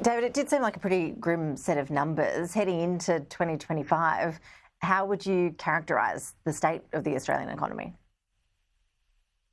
David, it did seem like a pretty grim set of numbers heading into 2025. How would you characterise the state of the Australian economy?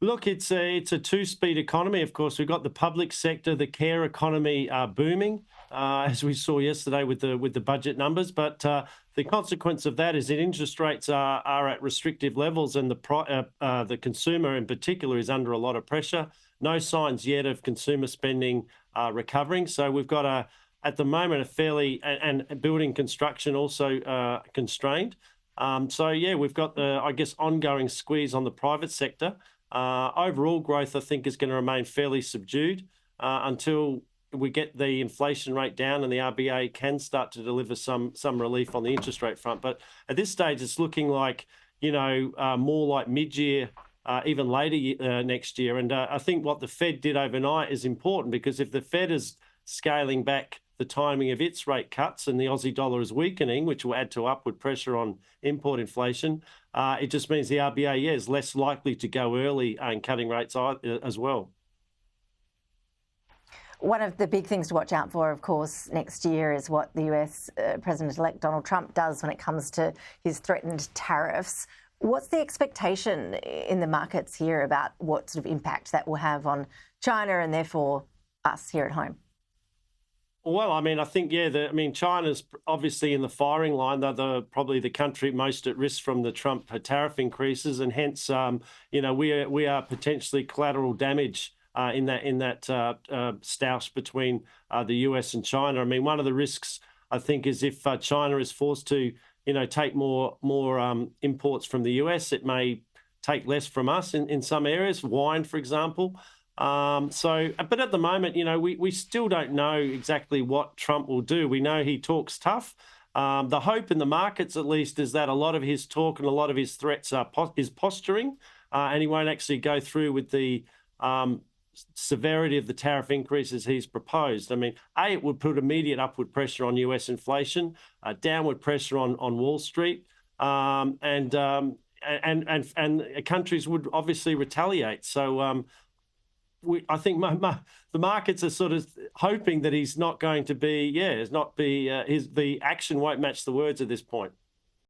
Look, it's a two-speed economy. Of course, we've got the public sector, the care economy booming, as we saw yesterday with the budget numbers. But the consequence of that is that interest rates are at restrictive levels, and the consumer in particular is under a lot of pressure. No signs yet of consumer spending recovering. So we've got at the moment a fairly and building construction also constrained. So yeah, we've got I guess ongoing squeeze on the private sector. Overall growth, I think, is going to remain fairly subdued until we get the inflation rate down and the RBA can start to deliver some relief on the interest rate front. But at this stage, it's looking like, more like mid-year, even later next year. And I think what the Fed did overnight is important, because if the Fed is scaling back the timing of its rate cuts and the Aussie dollar is weakening, which will add to upward pressure on import inflation, it just means the RBA, is less likely to go early in cutting rates as well. One of the big things to watch out for, of course, next year is what the US President-elect Donald Trump does when it comes to his threatened tariffs. What's the expectation in the markets here about what sort of impact that will have on China and therefore us here at home? Well, I think, China's obviously in the firing line. They're probably the country most at risk from the Trump tariff increases, and hence, we are potentially collateral damage in that stoush between the US and China. One of the risks, I think, is if China is forced to, take more imports from the US, it may take less from us in some areas, wine, for example. But at the moment, we still don't know exactly what Trump will do. We know he talks tough. The hope in the markets, at least, is that a lot of his talk and a lot of his threats are his posturing, and he won't actually go through with the severity of the tariff increases he's proposed. It would put immediate upward pressure on US inflation, downward pressure on Wall Street, and countries would obviously retaliate. So I think the markets are sort of hoping that he's not going to be, the action won't match the words at this point.